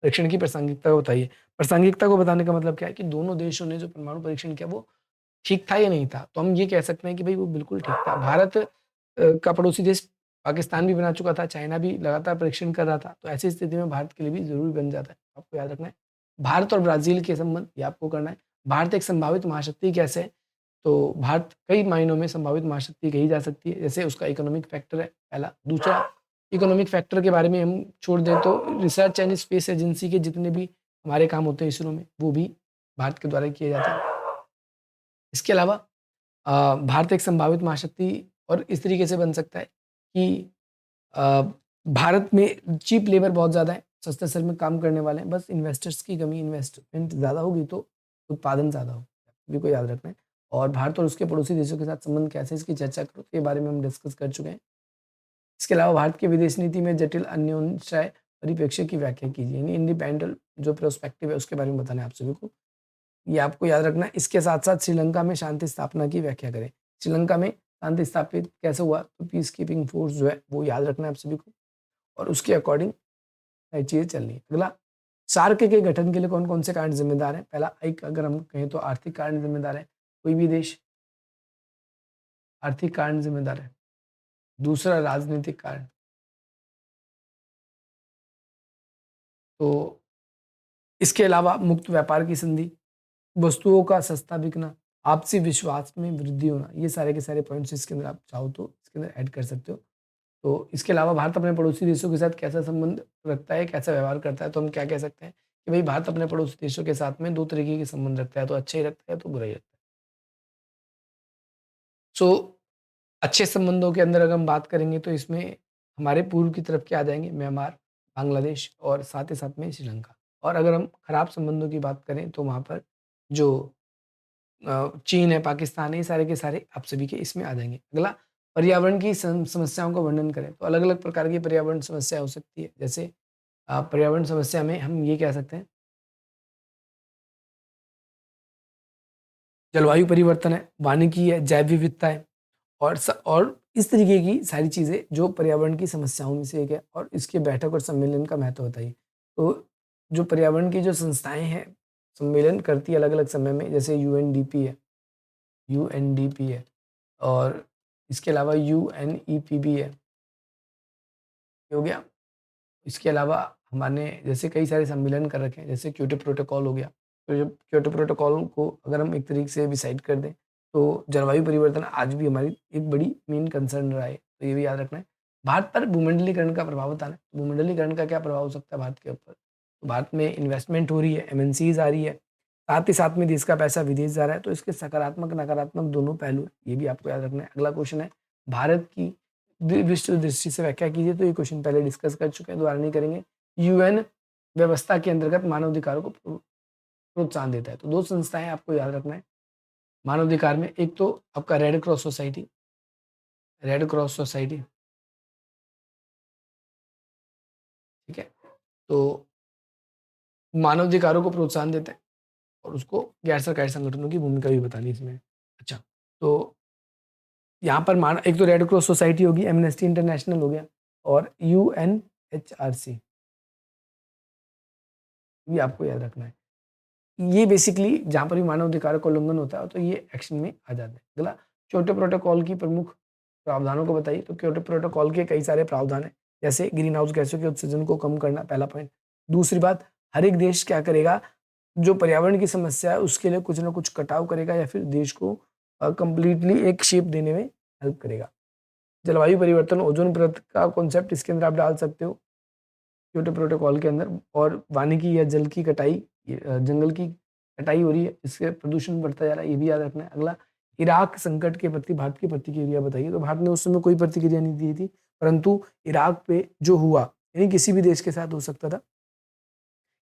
परीक्षण की प्रासंगिकता को बताइए। प्रासंगिकता को बताने का मतलब क्या है कि दोनों देशों ने जो परमाणु परीक्षण किया, वो ठीक था या नहीं था? तो हम ये कह सकते हैं कि भई वो बिल्कुल ठीक था। भारत का पड़ोसी देश पाकिस्तान भी बना चुका था, चाइना भी लगातार परीक्षण कर रहा था, तो ऐसी स्थिति में भारत के लिए भी ज़रूरी बन जाता है। आपको याद रखना है। भारत और ब्राज़ील के संबंध, ये आपको करना है। भारत एक संभावित महाशक्ति कैसे है? तो भारत कई मायनों में संभावित महाशक्ति कही जा सकती है, जैसे उसका इकोनॉमिक फैक्टर है पहला। दूसरा, इकोनॉमिक फैक्टर के बारे में हम छोड़ दें तो रिसर्च एंड स्पेस एजेंसी के जितने भी हमारे काम होते हैं इसरो में, वो भी भारत के द्वारा किए जाते हैं। इसके अलावा भारत एक संभावित महाशक्ति और इस तरीके से बन सकता है कि अ, भारत में चीप लेबर बहुत ज़्यादा है, सस्ते शहर में काम करने वाले हैं, बस इन्वेस्टर्स की कमी, इन्वेस्टमेंट ज़्यादा होगी तो उत्पादन ज़्यादा होगा, सभी को याद रखना है। और भारत और उसके पड़ोसी देशों के साथ संबंध कैसे, इसकी चर्चा करो, तो ये बारे में हम डिस्कस कर चुके हैं। इसके अलावा भारत की विदेश नीति में जटिल अन्योन्याश्रय परिप्रेक्ष्य की व्याख्या कीजिए, यानी इंडिपेंडेंट जो पर्सपेक्टिव है उसके बारे में बताना है आप सभी को। ये आपको याद रखना है। इसके साथ-साथ श्रीलंका में शांति स्थापना की व्याख्या करें। श्रीलंका में शांति स्थापित कैसे हुआ? तो पीस कीपिंग फोर्स जो है, वो याद रखना है आप सभी को और उसके अकॉर्डिंग चीज़ें चलनी है। अगला, सार्क के गठन के लिए कौन-कौन से कारण ज़िम्मेदार हैं? पहला, एक अगर हम कहें तो आर्थिक कारण ज़िम्मेदार है। कोई भी देश आर्थिक कारण ज़िम्मेदार है। दूसरा, राजनीतिक कारण। तो इसके अलावा मुक्त व्यापार की संधि, वस्तुओं का सस्ता बिकना, आपसी विश्वास में वृद्धि होना, ये सारे के सारे पॉइंट्स इसके अंदर आप चाहो तो इसके अंदर ऐड कर सकते हो। तो इसके अलावा भारत अपने पड़ोसी देशों के साथ कैसा संबंध रखता है, कैसा व्यवहार करता है, तो हम क्या कह सकते हैं कि भई भारत अपने पड़ोसी देशों के साथ में 2 तरीके के संबंध रखता है, तो अच्छा ही रखता है, तो बुरा ही रखता है। सो अच्छे संबंधों के अंदर अगर हम बात करेंगे तो इसमें हमारे पूर्व की तरफ क्या आ जाएँगे, म्यांमार, बांग्लादेश और साथ ही साथ में श्रीलंका। और अगर हम खराब संबंधों की बात करें तो वहाँ पर जो चीन है, पाकिस्तान है, ये सारे के सारे आप सभी के इसमें आ जाएँगे। अगला, पर्यावरण की समस्याओं का वर्णन करें तो अलग-अलग प्रकार की पर्यावरण समस्या हो सकती है। जैसे पर्यावरण समस्या में हम ये कह सकते हैं, जलवायु परिवर्तन है, वानिकी है, जैव विविधता है और इस तरीके की सारी चीज़ें जो पर्यावरण की समस्याओं में से एक है और इसके बैठक और सम्मेलन का महत्व बताइए। तो जो पर्यावरण की जो संस्थाएँ हैं, सम्मेलन करती है अलग-अलग समय में, जैसे यूएनडीपी है और इसके अलावा यूएनईपी भी है, ये हो गया। इसके अलावा हमारे जैसे कई सारे सम्मेलन कर रखे हैं, जैसे क्योटो प्रोटोकॉल हो गया। तो जब क्योटो प्रोटोकॉल को अगर हम एक तरीके से डिसाइड कर दें, तो जलवायु परिवर्तन आज भी हमारी एक बड़ी मेन कंसर्न रहा है, तो ये भी याद रखना है। भारत पर भूमंडलीकरण का प्रभाव बताना है, भूमंडलीकरण का क्या प्रभाव हो सकता है भारत के ऊपर? तो भारत में इन्वेस्टमेंट हो रही है, एमएनसीज़ आ रही है, साथ ही साथ में देश का पैसा विदेश जा रहा है, तो इसके सकारात्मक, नकारात्मक दोनों पहलू हैं, ये भी आपको याद रखना है। अगला क्वेश्चन है, भारत की विश्व दृष्टि से व्याख्या कीजिए, तो ये क्वेश्चन पहले डिस्कस कर चुके हैं, दोबारा नहीं करेंगे। यूएन व्यवस्था के अंतर्गत मानव अधिकारों को प्रोत्साहन देता है। तो 2 संस्थाएँ आपको याद रखना है मानव अधिकार में, एक तो आपका रेड क्रॉस सोसाइटी, ठीक है? तो मानव अधिकारों को प्रोत्साहन देता है और उसको गैर सरकारी संगठनों की भूमिका भी बतानी है इसमें। अच्छा, तो यहाँ पर एक तो रेड क्रॉस सोसाइटी होगी, एमनेस्टी इंटरनेशनल हो गया और यूएनएचआरसी, ये आपको याद रखना है। ये बेसिकली जहाँ पर भी मानव अधिकारों का उल्लंघन होता है तो ये एक्शन में आ जाते हैं। अगला, क्योटो प्रोटोकॉल की प्रमुख प्रावधानों को बताइए। तो क्योटो प्रोटोकॉल के कई सारे प्रावधान हैं, जैसे ग्रीन हाउस गैसों के उत्सर्जन को कम करना, पहला पॉइंट। दूसरी बात, हर एक देश क्या करेगा, जो पर्यावरण की समस्या है उसके लिए कुछ ना कुछ कटाव करेगा या फिर देश को कंप्लीटली एक शेप देने में हेल्प करेगा। जलवायु परिवर्तन, ओजोन परत का कॉन्सेप्ट इसके अंदर आप डाल सकते हो क्योटो प्रोटोकॉल के अंदर। और वानिकी या जल की कटाई, जंगल की कटाई हो रही है, इससे प्रदूषण बढ़ता जा रहा है, ये भी याद रखना है। अगला, इराक संकट के प्रति भारत की प्रतिक्रिया बताइए। तो भारत ने उस समय कोई प्रतिक्रिया नहीं दी थी, परंतु इराक पे जो हुआ, यानी किसी भी देश के साथ हो सकता था,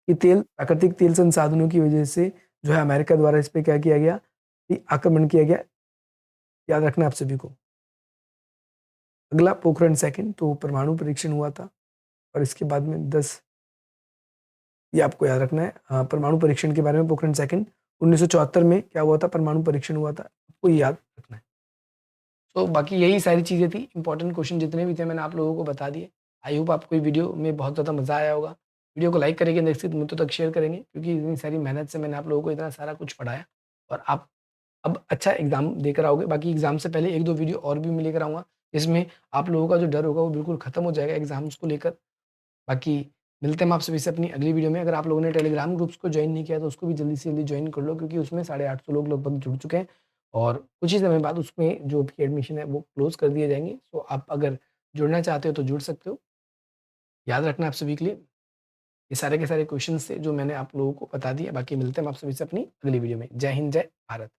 कि प्राकृतिक तेल संसाधनों की वजह से जो है अमेरिका द्वारा इस पे क्या किया गया, कि आक्रमण किया गया, याद रखना है आप सभी को। अगला, पोखरण सेकंड, तो परमाणु परीक्षण हुआ था और इसके बाद में 10, ये आपको याद रखना है। परमाणु परीक्षण के बारे में, पोखरण सेकंड 1974 में क्या हुआ था, परमाणु परीक्षण हुआ था, आपको ये याद रखना है। तो बाकी यही सारी चीज़ें थी, इंपॉर्टेंट क्वेश्चन जितने भी थे मैंने आप लोगों को बता दिए। आई होप आपको ये वीडियो में बहुत ज़्यादा मज़ा आया होगा। वीडियो को लाइक करेंगे, निश्चित मित्रों तक शेयर करेंगे, क्योंकि इतनी सारी मेहनत से मैंने आप लोगों को इतना सारा कुछ पढ़ाया और आप अब अच्छा एग्ज़ाम देकर आओगे। बाकी एग्ज़ाम से पहले 1-2 वीडियो और भी मैं लेकर आऊँगा, जिसमें आप लोगों का जो डर होगा वो बिल्कुल खत्म हो जाएगा एग्ज़ाम्स को लेकर। बाकी मिलते हैं हम आप सभी से अपनी अगली वीडियो में। अगर आप लोगों ने टेलीग्राम ग्रुप्स को जॉइन नहीं किया तो उसको भी जल्दी से जल्दी जॉइन कर लो, क्योंकि उसमें 850 लोग लगभग जुड़ चुके हैं और कुछ ही समय बाद उसमें जो भी एडमिशन है वो क्लोज़ कर दिए जाएँगे। सो आप अगर जुड़ना चाहते हो तो जुड़ सकते हो। याद रखना आप सभी के लिए, ये सारे के सारे क्वेश्चन्स थे जो मैंने आप लोगों को बता दिए। बाकी मिलते हैं हम आप सभी से अपनी अगली वीडियो में। जय हिंद, जय भारत।